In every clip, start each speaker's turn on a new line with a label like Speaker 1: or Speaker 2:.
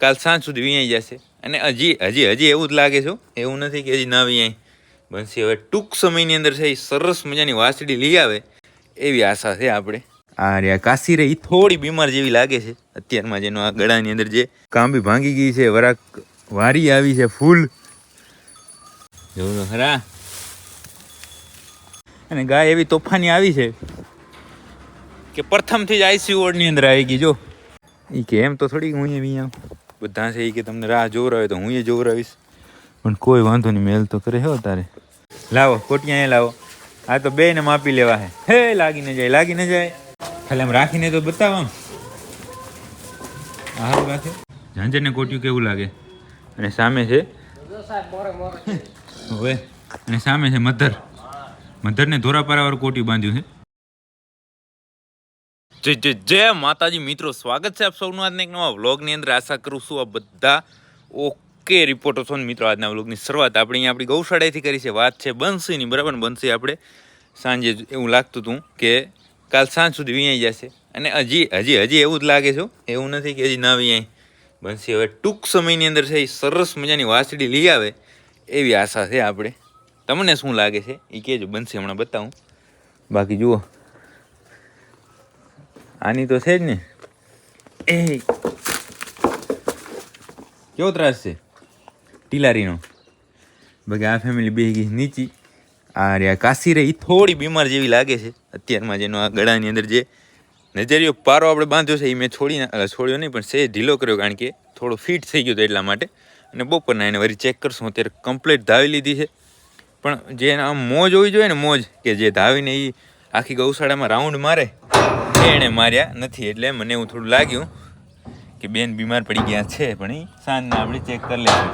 Speaker 1: કાલ સાંજ સુધી વિયાઈ જશે. અને હજી એવું જ લાગે છે, એવું નથી કે હજી ના વિયાય. બંસી હવે ટૂંક સમયની અંદર છે એ સરસ મજાની વાછડી લઈ આવે એવી આશા છે આપણે. આ રે કાશી રે એ થોડી બીમાર જેવી લાગે છે અત્યારમાં, જેનો આ ગળાની અંદર જે કાંબી ભાંગી ગઈ છે, વરાક વારી આવી છે ફૂલ, જોવું તો ખરા. અને ગાય એવી તોફાની આવી છે કે પ્રથમથી જ આઈસીયુ વોર્ડની અંદર આવી ગઈ. જો એ કે એમ તો થોડી હું અહીંયા બધા છે એ કે તમને રાહ જોવરાવે તો હું એ જોવરાવીશ, પણ કોઈ વાંધો નહીં, મેલ તો કરે હો તારે. લાવો કોટિયા અહીંયા લાવો. આ તો બે ને માપી લેવા હે. હે લાગી ન જાય ખાલી આમ રાખીને તો બતાવ આમ. હારું રાખે ઝાંઝર ને કોટિયું કેવું લાગે. અને સામે છે હવે, અને સામે છે મધરને ધોરાપારાવાળું કોટિયું બાંધ્યું છે. જય માતાજી મિત્રો, સ્વાગત છે આપ સૌનું આજના એક નવા વ્લોગની અંદર. આશા કરું છું આ બધા ઓકે રિપોર્ટો છો ને મિત્રો. આજના વ્લોગની શરૂઆત આપણી ગૌશાળાથી કરી છે. વાત છે બંસીની, બરાબર ને. બંસી આપણે સાંજે એવું લાગતું હતું કે કાલ સાંજ સુધી વિયાઈ જશે. અને હજી એવું જ લાગે છે, એવું નથી કે હજી ના વિયાય. બંસી હવે ટૂંક સમયની અંદર છે એ સરસ મજાની વાછડી લઈ આવે એવી આશા છે આપણે. તમને શું લાગે છે એ કહેજો. બંસી હમણાં બતાવું. બાકી જુઓ આની તો છે જ ને, એ કેવો ત્રાસ છે ટીલારીનો. બાકી આ ફેમિલી બે ગઈ નીચી. આ રે કાશી રે એ થોડી બીમાર જેવી લાગે છે અત્યારમાં, જેનો આ ગળાની અંદર જે નજરિયો પારો આપણે બાંધ્યો છે એ મેં છોડ્યો નહીં, પણ સે ઢીલો કર્યો કારણ કે થોડો ફિટ થઈ ગયો હતો એટલા માટે. અને બપોરના એને વળી ચેક કરશું. અત્યારે કમ્પ્લીટ ધાવી લીધી છે, પણ જે આમ મોજ હોવી જોઈએ ને, મોજ કે જે ધાવીને એ આખી ગૌશાળામાં રાઉન્ડ મારે એણે માર્યા નથી. એટલે મને એવું થોડું લાગ્યું કે બેન બીમાર પડી ગયા છે, પણ એ સાંજના આપણે ચેક કરી લઈશું.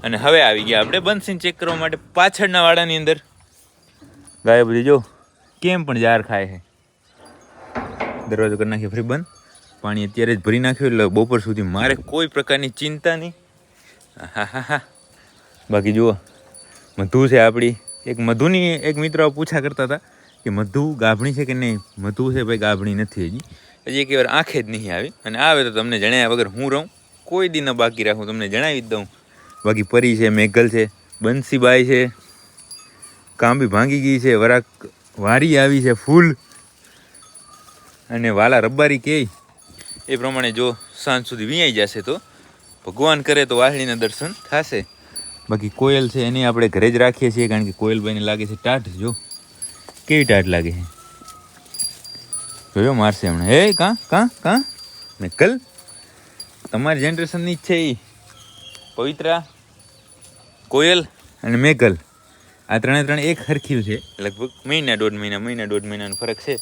Speaker 1: અને હવે આવી ગયા આપણે બંસીને ચેક કરવા માટે પાછળના વાડાની અંદર. ગાય બધી જો કેમ પણ જાર ખાય છે. દરવાજો કરી નાખીએ ફરી બંધ. પાણી અત્યારે જ ભરી નાખ્યું એટલે બપોર સુધી મારે કોઈ પ્રકારની ચિંતા નહીં. હા. બાકી જુઓ મધુ છે આપણી. એક મધુની એક મિત્ર પૂછા કરતા હતા કે મધુ ગાભણી છે કે નહીં. મધુ છે ભાઈ, ગાભણી નથી હજી એક વાર આંખે જ નહીં આવી. અને આવે તો તમને જણાવ્યા વગર હું રહું, કોઈ દી ન બાકી રાખું, તમને જણાવી જ દઉં. બાકી પરી છે, મેઘલ છે, બંસીબાઈ છે, કાંબી ભાંગી ગઈ છે, વરાક વારી આવી છે ફૂલ, અને વાલા રબ્બારી કે એ પ્રમાણે જો સાંજ સુધી વિયાઈ જશે તો ભગવાન કરે તો વાહડીના દર્શન થશે. બાકી કોયલ છે એને આપણે ઘરે જ રાખીએ છીએ કારણ કે કોયલભાઈને લાગે છે ટાઢ. જો કેવી ટાઢ લાગે છે, જોયો મારશે હમણાં. હે કાં મેકલ તમારી જનરેશનની જ છે એ પવિત્રા, કોયલ અને મેઘલ. આ ત્રણ એક હરખી છે. લગભગ મહિના દોઢ મહિનાનો ફરક છે.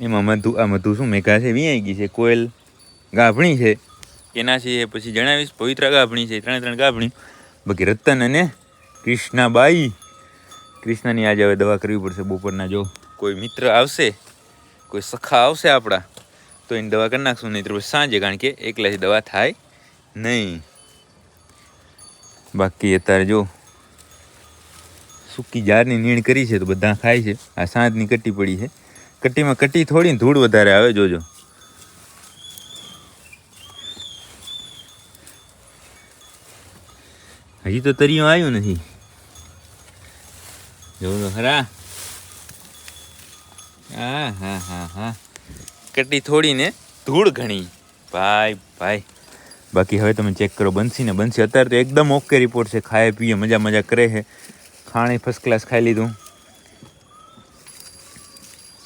Speaker 1: એમાં મધુ શું મેઘા છે વિયાઈ ગઈ છે, કોયલ ગાભણી છે એના છે પછી જણાવીશ. પવિત્રા ગાભણી છે, ત્રણ ગાભણી. બાકી રતન અને કૃષ્ણાની આજે હવે દવા કરવી પડશે બપોરના. જો કોઈ મિત્ર આવશે, કોઈ સખા આવશે આપણા તો એની દવા કરી નાખશું, નહીં તો પછી સાંજે, કારણ કે એકલાથી દવા થાય નહીં. બાકી અત્યારે જો સૂકી જારની નીણ કરી છે તો બધા ખાય છે. આ સાંજની કટ્ટી પડી છે. કટ્ટીમાં કટ્ટી થોડી ધૂળ વધારે આવે, જોજો. હજી તો તરિયું આવ્યું નથી, જોવું તો ખરા. હા કટ્ટી થોડી ને ધૂળ ઘણી ભાઈ. બાકી હવે તમે ચેક કરો બંસીને. બંસી અત્યારે તો એકદમ ઓકે રિપોર્ટ છે. ખાય પીએ મજા કરે છે. ખાણે ફર્સ્ટ ક્લાસ ખાઈ લીધું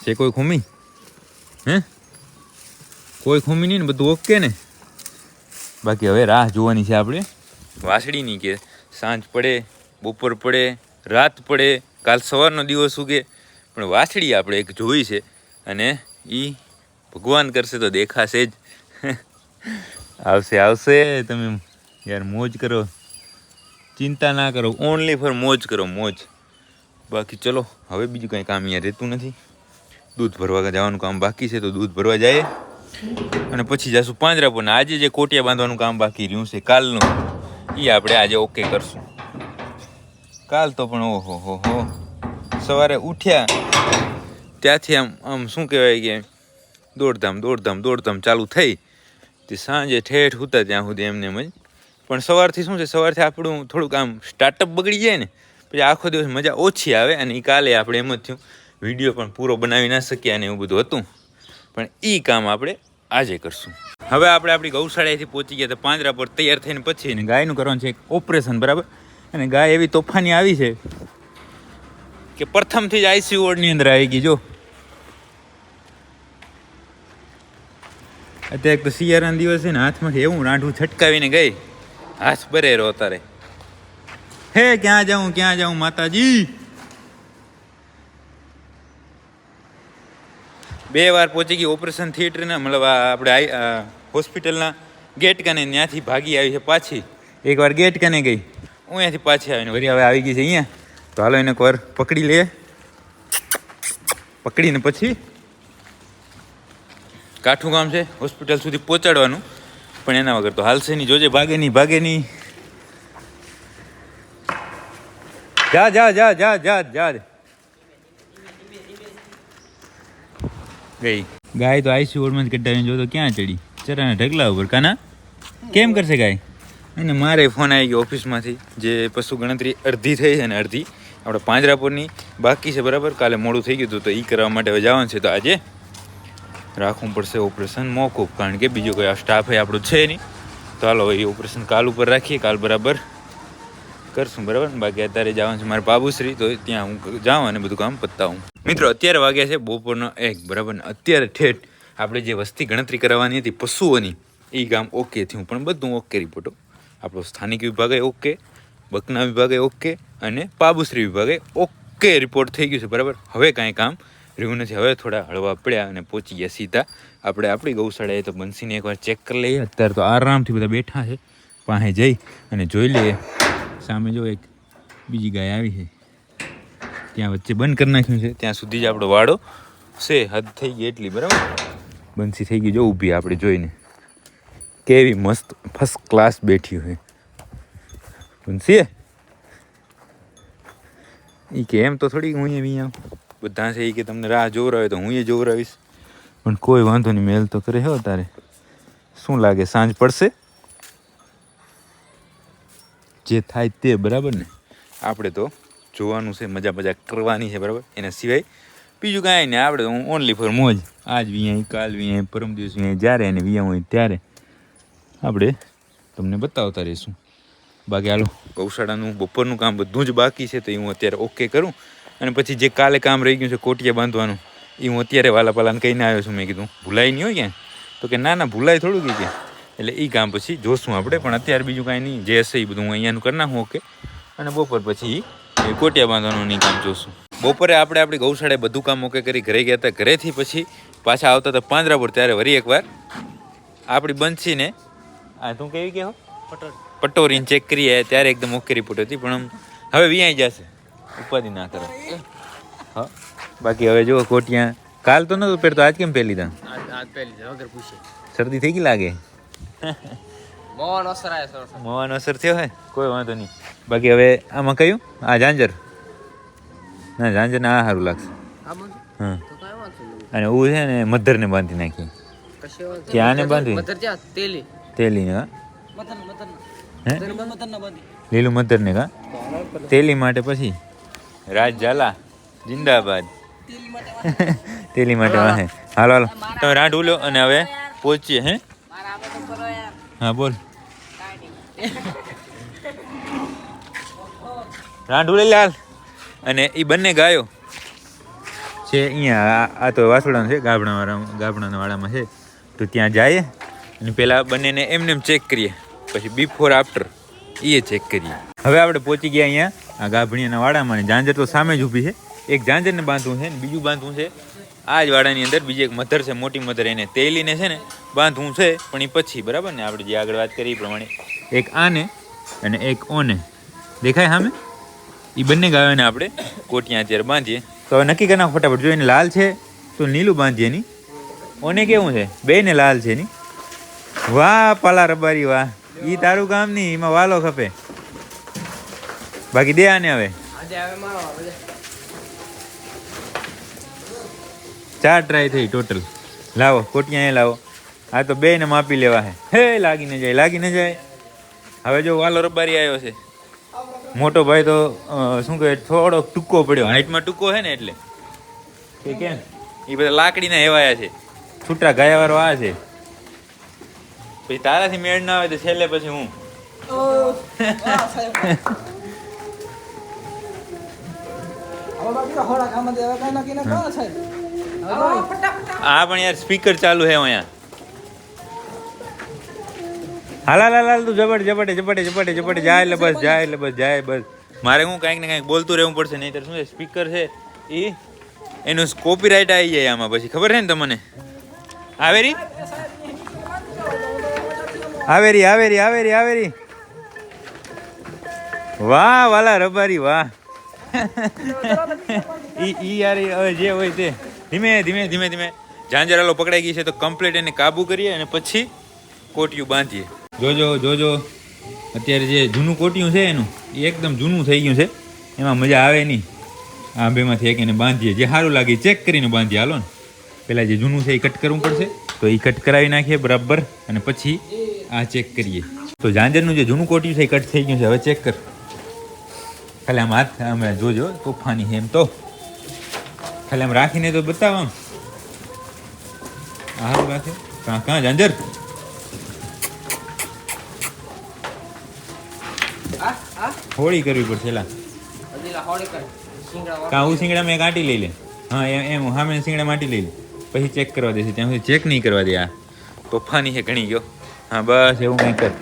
Speaker 1: છે. કોઈ ખૂમી કોઈ ખૂમી નહીં ને, બધું ઓકે ને. બાકી હવે રાહ જોવાની છે આપણે વાછડીની, કે સાંજ પડે, બપોર પડે, રાત પડે, કાલ સવારનો દિવસ ઉગે, પણ વાછડી આપણે એક જોઈ છે. અને એ ભગવાન કરશે તો દેખાશે જ. આવશે. તમે યાર મોજ કરો, ચિંતા ના કરો, ઓનલી ફોર મોજ કરો, મોજ. બાકી ચલો હવે બીજું કંઈ કામ અહીંયા રહેતું નથી. દૂધ ભરવા જવાનું કામ બાકી છે તો દૂધ ભરવા જાય, અને પછી જઈશું પાંજરાપોર. આજે જે કોટિયા બાંધવાનું કામ બાકી રહ્યું છે કાલનું, એ આપણે આજે ઓકે કરશું. કાલ તો પણ ઓહો સવારે ઉઠ્યા ત્યાંથી આમ શું કહેવાય કે દોડધામ ચાલુ થઈ તે સાંજે ઠેઠ ઉતા ત્યાં સુધી એમને એમ જ પણ સવારથી શું છે, સવારથી આપણું થોડુંક આમ સ્ટાર્ટઅપ બગડી જાય ને પછી આખો દિવસ મજા ઓછી આવે. અને એ કાલે આપણે એમ જ થયું વિડીયો પણ પૂરો બનાવી ના શકીએ અને એવું બધું હતું, પણ એ કામ આપણે આજે કરશું. હવે આપણે આપણી ગૌશાળાએથી પહોંચી ગયા તો પાંજરા પર તૈયાર થઈને પછી ગાયનું કરવાનું છે એક ઓપરેશન, બરાબર. અને ગાય એવી તોફાની આવી છે કે પ્રથમથી જ આઈસીયુ વોર્ડની અંદર આવી ગઈ. જો અત્યારે તો શિયાળાના દિવસ છે ને, હાથમાંથી એવું રાંઢું છટકાવીને ગઈ, હાથ ભરે રહો તારે. હે ક્યાં જાઉં માતાજી. 2 વાર પહોંચી ગઈ ઓપરેશન થિયેટરના, મતલબ આપણે હોસ્પિટલના ગેટ કને, ત્યાંથી ભાગી આવી છે પાછી. એકવાર ગેટ કને ગઈ, હું અહીંયાથી પાછી આવીને વળી હવે આવી ગઈ છે અહીંયા. તો હાલો એને એકવાર પકડી લે, પકડીને પછી કાઠું ગામ છે હોસ્પિટલ સુધી પહોંચાડવાનું, પણ એના વગર તો હાલશે નહીં. જોજે ભાગે નહીં. જા ગઈ ગાય તો આઈસીયુ વોર્ડમાં જ કઢાવીને જો તો ક્યાં ચડી, ચરાના ઢગલા ઉપર. કાના કેમ કરશે ગાય? અને મારે ફોન આવી ગયો ઓફિસમાંથી, જે પશુ ગણતરી અડધી થઈ છે ને અડધી આપણે પાંજરાપુરની બાકી છે, બરાબર. કાલે મોડું થઈ ગયું હતું તો એ કરવા માટે હવે જવાનું છે. તો આજે રાખવું પડશે ઓપરેશન મોકૂફ, કારણ કે બીજો કોઈ આ સ્ટાફ આપણો છે નહીં. તો હાલો એ ઓપરેશન કાલ ઉપર રાખીએ, કાલ બરાબર કરશું, બરાબર. બાકી અત્યારે જવાનું છે મારે બાબુશ્રી, તો ત્યાં હું જાઉં અને બધું કામ પતાવું. મિત્રો અત્યારે વાગ્યા છે બપોરનો 1, બરાબર. અત્યારે ઠેઠ આપણે જે વસ્તી ગણતરી કરાવવાની હતી પશુઓની, એ ગામ ઓકે થયું, પણ બધું ઓકે રિપોર્ટો. આપણો સ્થાનિક વિભાગે ઓકે, બકના વિભાગે ઓકે અને બાબુશ્રી વિભાગે ઓકે રિપોર્ટ થઈ ગયું છે, બરાબર. હવે કાંઈ કામ રહ્યું નથી. હવે થોડા હળવા પડ્યા અને પહોંચી ગયા સીધા આપણે આપણી ગૌશાળાએ. તો બંસીને એકવાર ચેક કરી લઈએ. અત્યારે તો આરામથી બધા બેઠા છે, પાસે જઈ અને જોઈ લઈએ. સામે જો એક બીજી ગાય આવી છે, ત્યાં વચ્ચે બંધ કરી નાખ્યું છે, ત્યાં સુધી જ આપણો વાડો છે. હદ થઈ ગઈ એટલી, બરાબર. બંસી થઈ ગઈ જો ઊભી, આપણે જોઈને કેવી મસ્ત ફર્સ્ટ ક્લાસ બેઠી હોય બંસી. એ કે એમ તો થોડી હું અહીંયા બધા છે, એ કે તમને રાહ જોવરાવે તો હું એ જોવરાવીશ, પણ કોઈ વાંધો નહીં, મેલ તો કરે. હો તારે શું લાગે સાંજ પડશે? જે થાય તે, બરાબર ને. આપણે તો જોવાનું છે, મજા કરવાની છે, બરાબર. એના સિવાય બીજું કાંઈ નહીં. આપણે હું ઓનલી ફોર મોજ. આજ વિયાય, કાલ વિયાય, પરમ દિવસ વિયાય, જ્યારે એને વિયા હોય ત્યારે આપણે તમને બતાવતા રહીશું. બાકી હાલો ગૌશાળાનું બપોરનું કામ બધું જ બાકી છે, તો એ હું અત્યારે ઓકે કરું. અને પછી જે કાલે કામ રહી ગયું છે કોટિયા બાંધવાનું, એ હું અત્યારે વાલાપાલાને કહીને આવ્યો છું. મેં કીધું ભૂલાય નહીં હોય ક્યાં? તો કે ના ભૂલાય થોડું કે એટલે એ કામ પછી જોશું આપણે. પણ અત્યારે બીજું કાંઈ નહીં, જે હશે એ બધું હું અહીંયાનું કરી નાખું ઓકે. અને બપોર પછી એ કોટિયા બાંધવાનું નહીં કામ જોશું. બપોરે આપણે આપણી ગૌશાળાએ બધું કામ ઓકે કરી ઘરે ગયા હતા. ઘરેથી પછી પાછા આવતા હતા પાંજરાપુર, ત્યારે વળી એકવાર આપણી બંસીને તું કેવી કે પટોરીને ચેક કરીએ, ત્યારે એકદમ ઓકે રિપોર્ટ હતી. પણ હવે વિયાઈ જશે, ઉપાધિ ના કરો. હા બાકી હવે જો કોટિયા કાલ તો નતું પહેરતો, આજ કેમ પહેરી લીધા? શરદી થઈ ગઈ લાગે. મોવાનો અસર થયો હે, કોઈ વાંધો નહીં. બાકી હવે આમાં કયું આ ઝાંઝર, ના ઝાંઝર ને આ સારું લાગશે. હા અને હું છે ને મધરને બાંધી નાખી, કે આને બાંધી તેલી ને. હે લીલું મધર ને કા તેલી માટે પછી રાજ ઝાલા જિંદાબાદ. તેલી માટે વાહે. હાલો તમે રાંઢ ઉલો અને હવે પહોંચીએ. હે હા બોલ. રાંઢ ઉલે લાલ. અને એ બંને ગાયો છે અહીંયા, આ તો વાસોડાનો છે, ગાભણાના વાડામાં છે. તો ત્યાં જાય અને પહેલાં બંનેને એમને ચેક કરીએ, પછી બિફોર આફ્ટર એ ચેક કરીએ. હવે આપણે પહોંચી ગયા અહીંયા આ ગાભણીના વાડામાં. ને ઝાંઝર તો સામે જ ઊભી છે. એક ઝાંઝરને બાંધવું છે ને બીજું બાંધવું છે આ જ વાડાની અંદર. બીજી એક મધર છે, મોટી મધર, એને તેલીને છે ને બાંધવું છે, પણ એ પછી, બરાબર ને. આપણે જે આગળ વાત કરી એ પ્રમાણે એક આને અને એક ઓને દેખાય સામે, એ બંને ગાયોને આપણે કોટિયા અત્યારે બાંધીએ. તો હવે નક્કી કરી નાખો ફટાફટ. જો એને લાલ છે તો નીલું બાંધીએ ની. ઓને કેવું છે? બે ને લાલ છે ની. વાહ પાલા રબારી વાહ, ઈ તારું કામ નહીં, એમાં વાલો ખપે. બાકી દે આને હવે 4 ટ્રાય થઈ ટોટલ. લાવો કોટિયા એ લાવો. આ તો બે ને માપી લેવા હે. હે લાગી ન જાય. હવે જો વાલો રબારી આવ્યો છે. મોટો ભાઈ તો શું કહે થોડો ટૂંકો પડ્યો, હાઈટમાં ટૂંકો છે ને એટલે કે કેમ એ બધા લાકડીના હેવાયા છે. છૂટા ગાયાવાળો આ છે. પછી તારાથી મેળ ના આવે તો છેલ્લે પછી હું આ પણ યાર સ્પીકર ચાલુ હે અહીંયા. હાલ તું ઝપટે જાય એટલે બસ જાય બસ. મારે હું કાંઈક ને કાંઈક બોલતું રહેવું પડશે, નહીં તો શું છે સ્પીકર છે એ એનું કોપીરાઇટ આવી જાય આમાં. પછી ખબર છે ને તમને? આવેરી વાહ વાલા રબારી વાહ. ઈ યાર હવે જે હોય તે ધીમે ઝાંઝરાલો પકડાઈ ગઈ છે તો કમ્પ્લીટ એને કાબુ કરીએ અને પછી કોટિયું બાંધીએ. જોજો અત્યારે જે જૂનું કોટિયું છે એનું એ એકદમ જૂનું થઈ ગયું છે, એમાં મજા આવે નહીં. આ બેમાંથી એક એને બાંધીએ, જે સારું લાગે ચેક કરીને બાંધીએ. હાલો ને પહેલાં જે જૂનું છે એ કટ કરવું પડશે, તો એ કટ કરાવી નાખીએ બરાબર, અને પછી આ ચેક કરીએ. તો ઝાંઝરનું જે જૂનું કોટિયું છે એ કટ થઈ ગયું છે. હવે ચેક કર, ખાલી આમ હાથ અમે જોજો તોફાની છે એમ, તો ખાલી આમ રાખીને તો બતાવ. આમ હારું રાખે. કાં ઝાંઝર હોળી કરવી પડશે. કાં હું શીંગડામાં એક આંટી લઈ લે. હા એમ સામે શીંગડા માટી લઈ લે, પછી ચેક કરવા દેશે. ત્યાં સુધી ચેક નહીં કરવા દે. આ તોફાની છે ઘણી ગયો. હા બસ એવું કંઈ કર.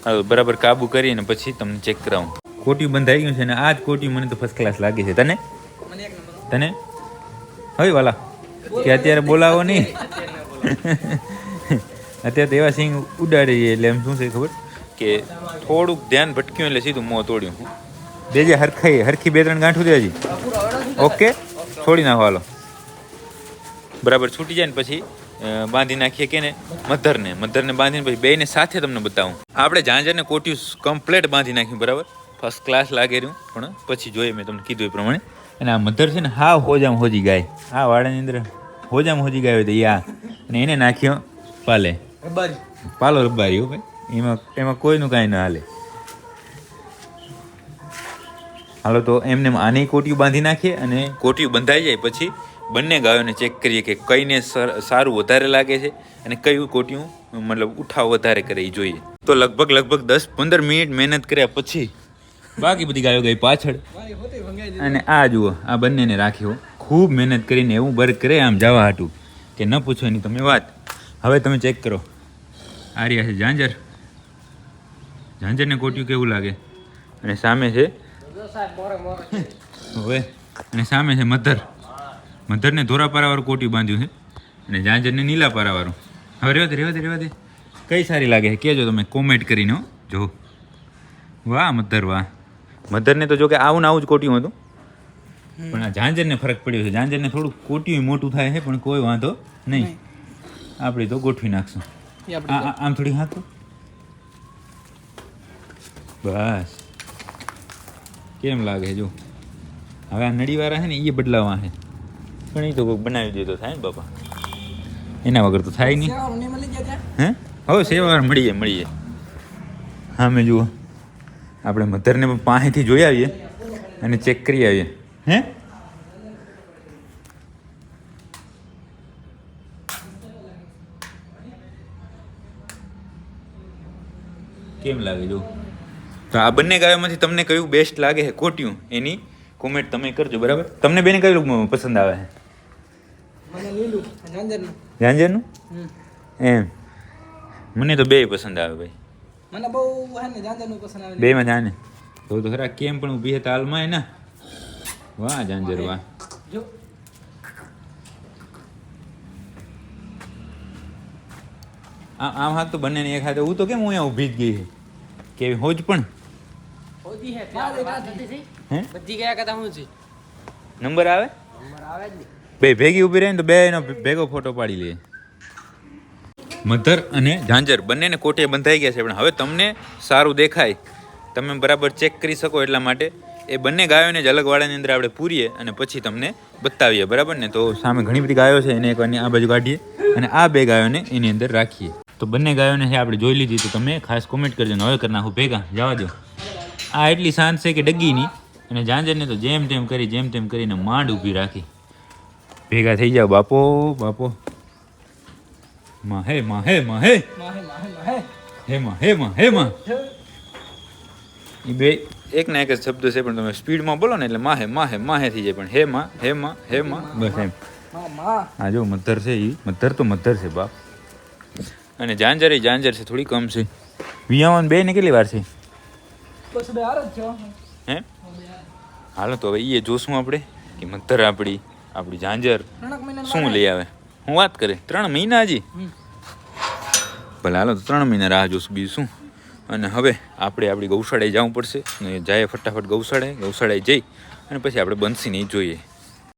Speaker 1: હા બરાબર કાબુ કરીને પછી તમને ચેક કરાવું. કોટિયું બંધાઈ ગયું છે ને આ જ કોટિયું મને તો ફર્સ્ટ ક્લાસ લાગે છે. તને હવે વાલા કે અત્યારે બોલાવો નહીં. અત્યારે તો એવા સિંગ ઉડાડી એટલે એમ શું છે ખબર કે થોડુંક ધ્યાન ભટક્યું એટલે સીધું મોં તોડ્યું. દેજે હરખી 2-3 ગાંઠું દે હજી. ઓકે છોડી નાખો. હાલો બરાબર છૂટી જાય ને પછી બાંધી નાખીએ કે ને મધરને બાંધીને પછી બેને સાથે તમને બતાવું. આપણે ઝાંઝરને કોટિયું કમ્પ્લેટ બાંધી નાખ્યું બરાબર, ફર્સ્ટ ક્લાસ લાગે રહ્યું. પણ પછી જોઈએ મેં તમને કીધું એ પ્રમાણે. અને આ મધર છે ને હા હોજામ હોજી ગાય, આ વાડાની અંદર હોજામ હોજી ગાય હોય તો આ, અને એને નાખ્યો પાલો રબારી હો ભાઈ. એમાં કોઈનું કાંઈ ના હાલે. હાલો તો એમને આને કોટિયું બાંધી નાખીએ, અને કોટિયું બંધાઈ જાય પછી બંને ગાયોને ચેક કરીએ કે કઈને સારું વધારે લાગે છે અને કયું કોટિયું મતલબ ઉઠાવ વધારે કરે એ જોઈએ. તો લગભગ 10-15 મિનિટ મહેનત કર્યા પછી બાકી બધી ગાયો ગઈ પાછળ. અને આ જુઓ આ બંનેને રાખ્યો ખૂબ મહેનત કરીને એવું બર્ગ કરે આમ જવા હાટું કે ન પૂછો એની તમે વાત. હવે તમે ચેક કરો. આ રહ્યા છે ઝાંઝરને કોટિયું કેવું લાગે, અને સામે છે હવે, અને સામે છે મધરને ધોરાપારાવાળું કોટિયું બાંધ્યું છે, અને ઝાંઝરને નીલાપારાવાળું. હવે રેવા દે કઈ સારી લાગે છે કહેજો તમે કોમેન્ટ કરીને. જો વાહ વાહ. મધરને તો જો કે આવું ને આવું જ કોટિયું હતું, પણ આ ઝાંઝરને ફરક પડ્યો છે. ઝાંઝરને થોડું કોટિયું મોટું થાય છે, પણ કોઈ વાંધો નહીં, આપણે તો ગોઠવી નાખશું. આમ થોડી હાથ બસ કેમ લાગે જો. હવે આ નળીવાળા છે ને એ બદલાવા છે, પણ એ તો કોઈક બનાવી દે તો થાય ને બાપા, એના વગર તો થાય નહીં. હે હવે સેવા મળીએ. હા મેં જુઓ આપણે મધરને પાસેથી જોઈ આવીએ અને ચેક કરી આવીએ. હે કેમ લાગે જો. તો આ બંને ગાયોમાંથી તમને કયું બેસ્ટ લાગે છે કોટિયું એની કોમેન્ટ તમે કરજો બરાબર. તમને બેને કયું પસંદ આવે છે? ઝાંઝરનું એમ મને તો બે પસંદ આવે ભાઈ.
Speaker 2: મને બહુ હે ને ઝાંઝરનું પસંદ આવે.
Speaker 1: બેમાં જાને તો ખરા કેમ પણ ઊભી હતા હાલમાં એના. વાહ ઝાંઝર વાહ.
Speaker 2: જો
Speaker 1: આમ હાથ તો બંને ને એક હાથે હું તો કેમ હું અહીંયા ઊભી જ ગઈ છે કેવી હોજ પણ
Speaker 2: હોજી હે હે બધી ગયા કદા હું છે
Speaker 1: નંબર આવે
Speaker 2: નંબર આવે જ ને.
Speaker 1: બે ભેગી ઊભી રહીને તો બે એનો ભેગો ફોટો પાડી લઈએ. મધર અને ઝાંઝર બંનેને કોઠે બંધાઈ ગયા છે, પણ હવે તમને સારું દેખાય તમે બરાબર ચેક કરી શકો એટલા માટે એ બંને ગાયોને જ અલગ વાડાની અંદર આપણે પૂરીએ અને પછી તમને બતાવીએ, બરાબર ને? તો સામે ઘણી બધી ગાયો છે, એને એક વાર આ બાજુ કાઢીએ અને આ 2 ગાયોને એની અંદર રાખીએ. તો બંને ગાયોને છે આપણે જોઈ લીધી, તો તમે ખાસ કોમેન્ટ કરજો ને હવે કરી નાખું ભેગા, જવા દો. આ એટલી શાંત છે કે ડગી નહીં, અને ઝાંઝરને તો જેમ તેમ કરીને માંડ ઊભી રાખી. ભેગા થઈ જાઓ બાપો બાપો. માં હે માં હે માં હે હે માં હે માં હે માં. એ બે એક ના એક જ શબ્દ છે, પણ તમે સ્પીડમાં બોલો ને એટલે માહે માહે માહે થઈ જાય. પણ હે માં હે માં હે માં, બસ એમ. હા જો મધર છે, એ મધર તો મધર છે બાપ. અને ઝાંઝર છે, થોડી કમ છે. વિયાવાન 2 ને કેટલી વાર છે? હે હાલો તો હવે એ જોશું આપણે કે મધર આપણી ઝાંઝર શું લઈ આવે. હું વાત કરે 3 મહિના હજી. ભલે હાલો તો 3 મહિના રાહ જોશું, બીજું શું. અને હવે આપણે આપણી ગૌશાળાએ જવું પડશે ને. જાય ફટાફટ ગૌશાળાએ જઈ અને પછી આપણે બંસીને જોઈએ.